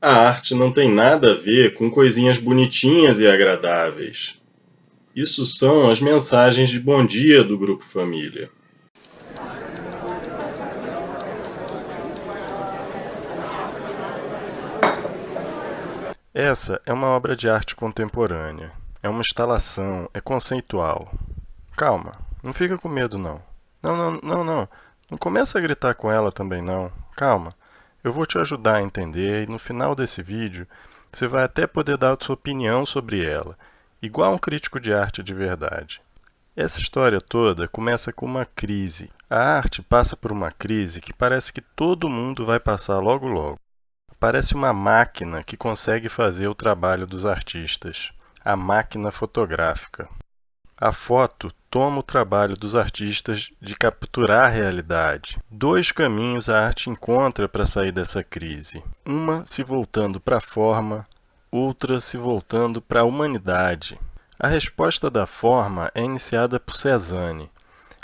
A arte não tem nada a ver com coisinhas bonitinhas e agradáveis. Isso são as mensagens de bom dia do Grupo Família. Essa é uma obra de arte contemporânea. É uma instalação, é conceitual. Calma, não fica com medo não. Não. Não começa a gritar com ela também não. Calma. Eu vou te ajudar a entender e no final desse vídeo você vai até poder dar a sua opinião sobre ela, igual um crítico de arte de verdade. Essa história toda começa com uma crise. A arte passa por uma crise que parece que todo mundo vai passar logo logo. Parece uma máquina que consegue fazer o trabalho dos artistas. A máquina fotográfica. A foto toma o trabalho dos artistas de capturar a realidade. Dois caminhos a arte encontra para sair dessa crise. Uma se voltando para a forma, outra se voltando para a humanidade. A resposta da forma é iniciada por Cézanne.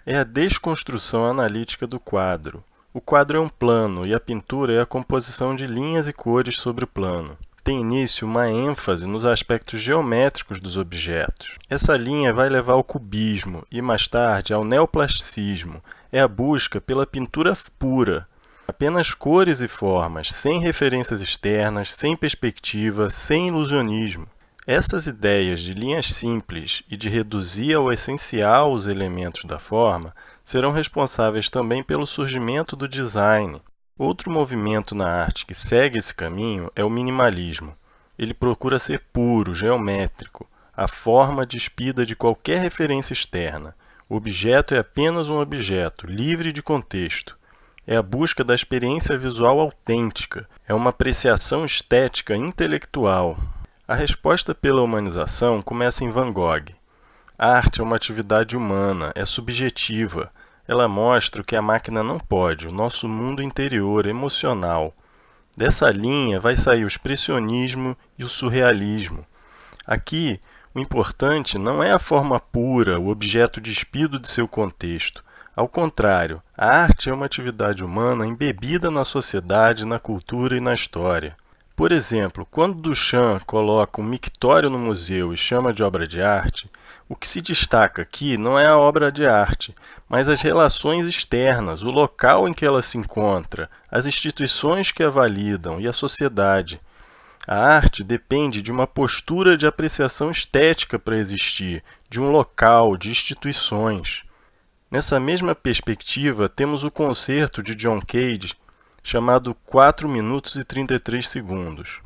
É a desconstrução analítica do quadro. O quadro é um plano e a pintura é a composição de linhas e cores sobre o plano. Tem início uma ênfase nos aspectos geométricos dos objetos. Essa linha vai levar ao cubismo e, mais tarde, ao neoplasticismo. É a busca pela pintura pura. Apenas cores e formas, sem referências externas, sem perspectiva, sem ilusionismo. Essas ideias de linhas simples e de reduzir ao essencial os elementos da forma serão responsáveis também pelo surgimento do design. Outro movimento na arte que segue esse caminho é o minimalismo. Ele procura ser puro, geométrico, a forma despida de qualquer referência externa. O objeto é apenas um objeto, livre de contexto. É a busca da experiência visual autêntica, é uma apreciação estética intelectual. A resposta pela humanização começa em Van Gogh. A arte é uma atividade humana, é subjetiva. Ela mostra o que a máquina não pode, o nosso mundo interior, emocional. Dessa linha vai sair o expressionismo e o surrealismo. Aqui, o importante não é a forma pura, o objeto despido de seu contexto. Ao contrário, a arte é uma atividade humana embebida na sociedade, na cultura e na história. Por exemplo, quando Duchamp coloca um mictório no museu e chama de obra de arte, o que se destaca aqui não é a obra de arte, mas as relações externas, o local em que ela se encontra, as instituições que a validam e a sociedade. A arte depende de uma postura de apreciação estética para existir, de um local, de instituições. Nessa mesma perspectiva, temos o concerto de John Cage, chamado 4 minutos e 33 segundos.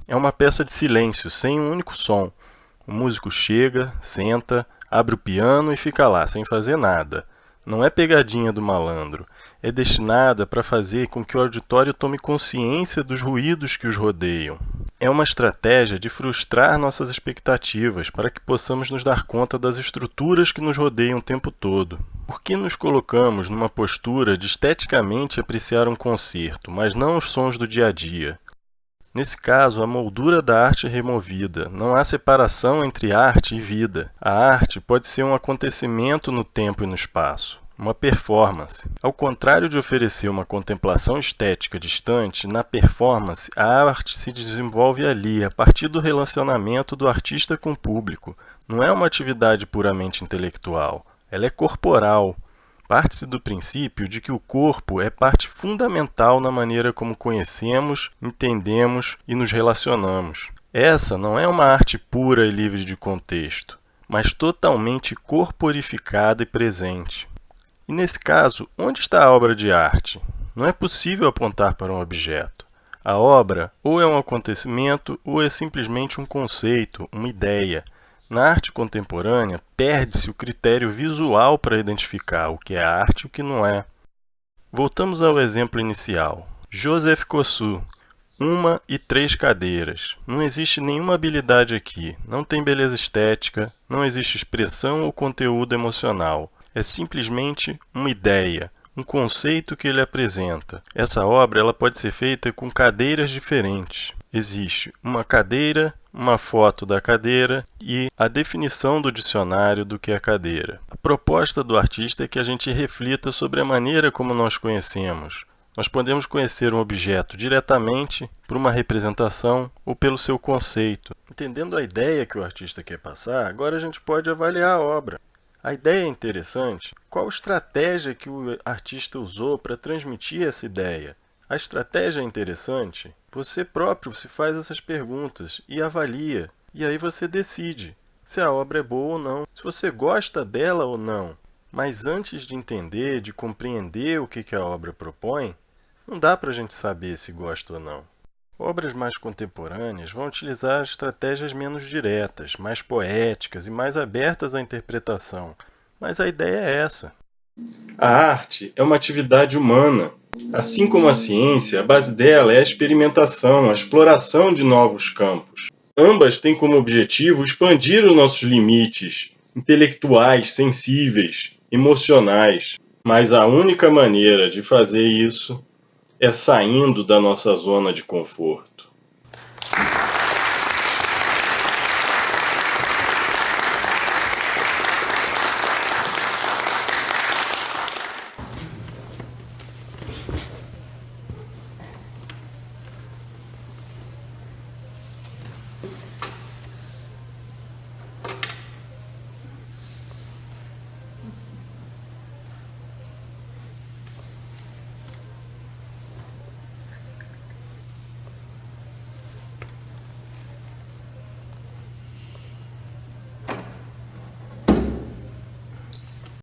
É uma peça de silêncio, sem um único som. O músico chega, senta, abre o piano e fica lá, sem fazer nada. Não é pegadinha do malandro. É destinada para fazer com que o auditório tome consciência dos ruídos que os rodeiam. É uma estratégia de frustrar nossas expectativas para que possamos nos dar conta das estruturas que nos rodeiam o tempo todo. Por que nos colocamos numa postura de esteticamente apreciar um concerto, mas não os sons do dia a dia? Nesse caso, a moldura da arte é removida. Não há separação entre arte e vida. A arte pode ser um acontecimento no tempo e no espaço, uma performance. Ao contrário de oferecer uma contemplação estética distante, na performance, a arte se desenvolve ali, a partir do relacionamento do artista com o público. Não é uma atividade puramente intelectual. Ela é corporal. Parte-se do princípio de que o corpo é parte fundamental na maneira como conhecemos, entendemos e nos relacionamos. Essa não é uma arte pura e livre de contexto, mas totalmente corporificada e presente. E nesse caso, onde está a obra de arte? Não é possível apontar para um objeto. A obra ou é um acontecimento ou é simplesmente um conceito, uma ideia. Na arte contemporânea, perde-se o critério visual para identificar o que é arte e o que não é. Voltamos ao exemplo inicial. Joseph Kosuth, 1 e 3 cadeiras. Não existe nenhuma habilidade aqui, não tem beleza estética, não existe expressão ou conteúdo emocional. É simplesmente uma ideia, um conceito que ele apresenta. Essa obra ela pode ser feita com cadeiras diferentes. Existe uma cadeira, uma foto da cadeira e a definição do dicionário do que é cadeira. A proposta do artista é que a gente reflita sobre a maneira como nós conhecemos, Nós podemos conhecer um objeto diretamente por uma representação ou pelo seu conceito. Entendendo a ideia que o artista quer passar, agora a gente pode avaliar a obra. A ideia é interessante? Qual estratégia que o artista usou para transmitir essa ideia? A estratégia é interessante? Você próprio se faz essas perguntas e avalia. E aí você decide se a obra é boa ou não, se você gosta dela ou não. Mas antes de entender, de compreender o que a obra propõe, não dá para a gente saber se gosta ou não. Obras mais contemporâneas vão utilizar estratégias menos diretas, mais poéticas e mais abertas à interpretação. Mas a ideia é essa. A arte é uma atividade humana. Assim como a ciência, a base dela é a experimentação, a exploração de novos campos. Ambas têm como objetivo expandir os nossos limites intelectuais, sensíveis, emocionais. Mas a única maneira de fazer isso é saindo da nossa zona de conforto.